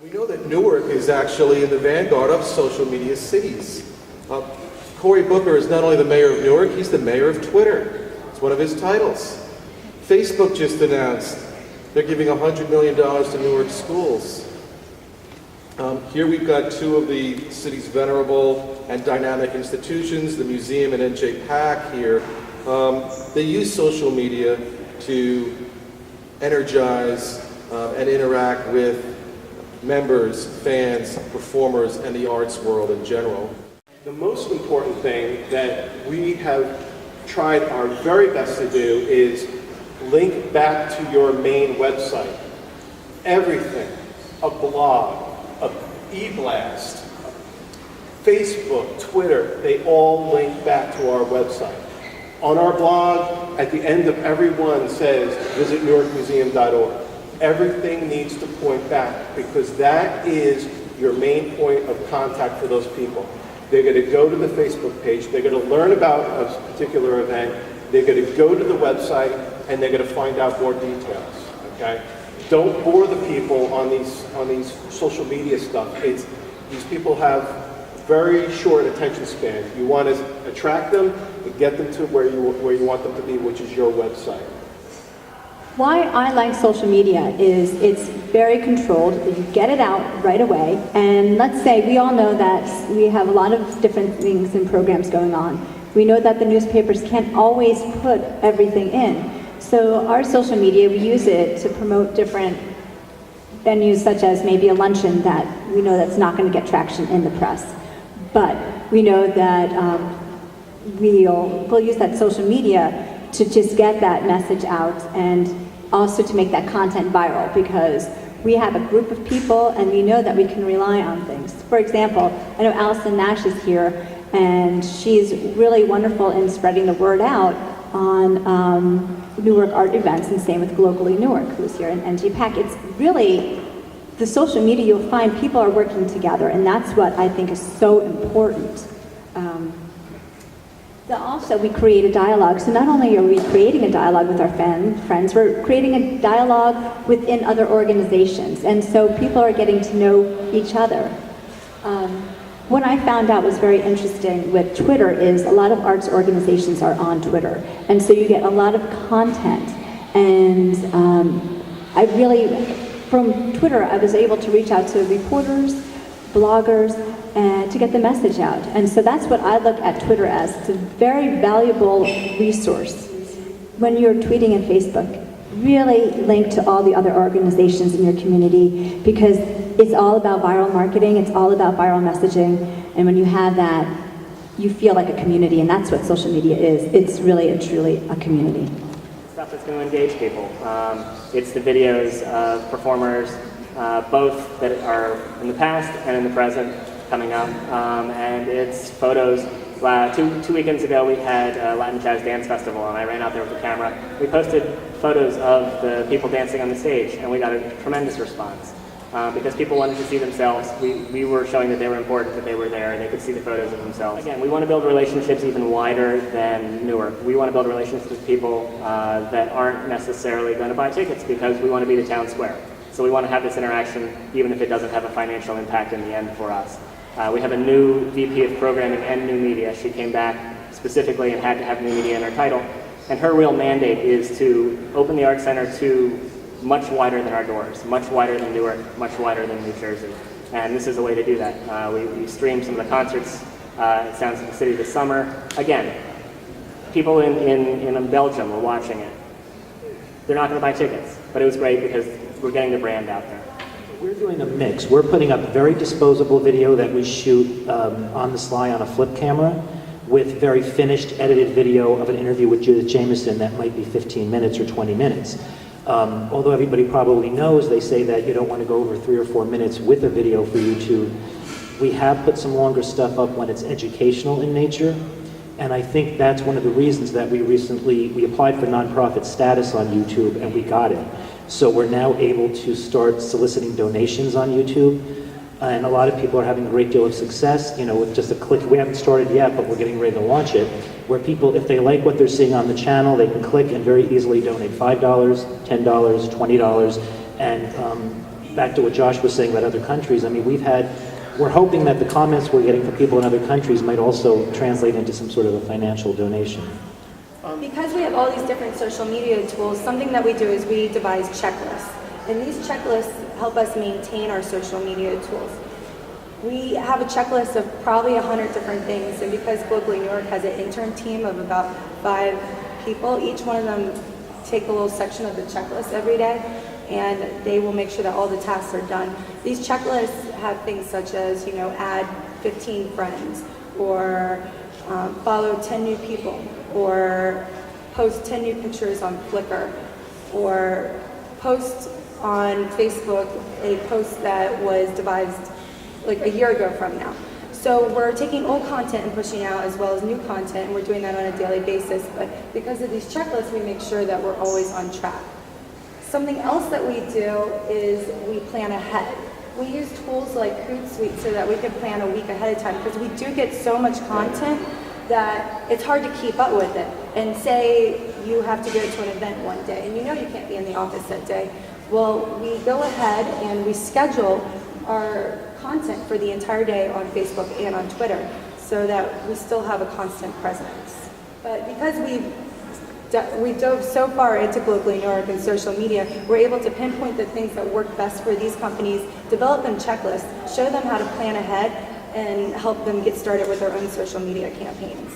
We know that Newark is actually in the vanguard of social media cities. Cory Booker is not only the mayor of Newark, he's the mayor of Twitter. It's one of his titles. Facebook just announced they're giving $100 million to Newark schools. Here we've got two of the city's venerable and dynamic institutions, the museum and NJPAC here. They use social media to energize and interact with members, fans, performers, and the arts world in general. The most important thing that we have tried our very best to do is link back to your main website. Everything, a blog, an e-blast, Facebook, Twitter, they all link back to our website. On our blog, at the end of every one says, visit newarkmuseum.org. Everything needs to point back because that is your main point of contact for those people. They're going to go to the Facebook page, they're going to learn about a particular event, they're going to go to the website, and they're going to find out more details, okay? Don't bore the people on these social media stuff. These people have very short attention span. You want to attract them and get them to where you want them to be, which is your website. Why I like social media is it's very controlled. You get it out right away. And let's say we all know that we have a lot of different things and programs going on. We know that the newspapers can't always put everything in. So our social media, we use it to promote different venues such as maybe a luncheon that we know that's not going to get traction in the press. But we know that we'll use that social media to just get that message out and also to make that content viral because we have a group of people and we know that we can rely on things. For example, I know Allison Nash is here and she's really wonderful in spreading the word out on Newark art events, and same with Globally Newark, who's here in NJPAC. It's really, the social media, you'll find people are working together, and that's what I think is so important. Also, we create a dialogue. So not only are we creating a dialogue with our friends, we're creating a dialogue within other organizations. And so people are getting to know each other. What I found out was very interesting with Twitter is a lot of arts organizations are on Twitter. And so you get a lot of content. And I really, from Twitter, I was able to reach out to reporters, bloggers, and to get the message out. And so that's what I look at Twitter as. It's a very valuable resource. When you're tweeting and Facebook, really link to all the other organizations in your community because it's all about viral marketing, it's all about viral messaging, and when you have that, you feel like a community, and that's what social media is. It's really and truly a community. Stuff that's going to engage people. It's the videos of performers, both that are in the past and in the present, coming up, and it's photos. Two weekends ago we had a Latin Jazz Dance Festival and I ran out there with the camera. We posted photos of the people dancing on the stage and we got a tremendous response because people wanted to see themselves. We were showing that they were important, that they were there, and they could see the photos of themselves. Again, we want to build relationships even wider than Newark. We want to build relationships with people that aren't necessarily going to buy tickets because we want to be the town square. So we want to have this interaction even if it doesn't have a financial impact in the end for us. We have a new VP of Programming and New Media. She came back specifically and had to have New Media in her title. And her real mandate is to open the Art Center to much wider than our doors, much wider than Newark, much wider than New Jersey. And this is a way to do that. We streamed some of the concerts at Sounds of the City this summer. Again, people in Belgium were watching it. They're not going to buy tickets, but it was great because we're getting the brand out there. We're doing a mix. We're putting up very disposable video that we shoot on the sly on a flip camera with very finished, edited video of an interview with Judith Jamison that might be 15 minutes or 20 minutes. Although everybody probably knows, they say that you don't want to go over 3 or 4 minutes with a video for YouTube. We have put some longer stuff up when it's educational in nature, and I think that's one of the reasons that we applied for nonprofit status on YouTube and we got it. So we're now able to start soliciting donations on YouTube, and a lot of people are having a great deal of success, you know, with just a click. We haven't started yet, but we're getting ready to launch it, where people, if they like what they're seeing on the channel, they can click and very easily donate $5, $10, $20, and back to what Josh was saying about other countries, I mean, we're hoping that the comments we're getting from people in other countries might also translate into some sort of a financial donation. Because we have all these different social media tools, something that we do is we devise checklists. And these checklists help us maintain our social media tools. We have a checklist of probably 100 different things, and because Globally New York has an intern team of about 5 people, each one of them take a little section of the checklist every day, and they will make sure that all the tasks are done. These checklists have things such as, add 15 friends, or follow 10 new people, or post 10 new pictures on Flickr, or post on Facebook a post that was devised like a year ago from now. So we're taking old content and pushing out as well as new content, and we're doing that on a daily basis. But because of these checklists, we make sure that we're always on track. Something else that we do is we plan ahead. We use tools like Hootsuite so that we can plan a week ahead of time, because we do get so much content that it's hard to keep up with it. And say you have to go to an event one day and you can't be in the office that day. Well, we go ahead and we schedule our content for the entire day on Facebook and on Twitter so that we still have a constant presence. But because we dove so far into Globally New York and social media, we're able to pinpoint the things that work best for these companies, develop them checklists, show them how to plan ahead, and help them get started with their own social media campaigns.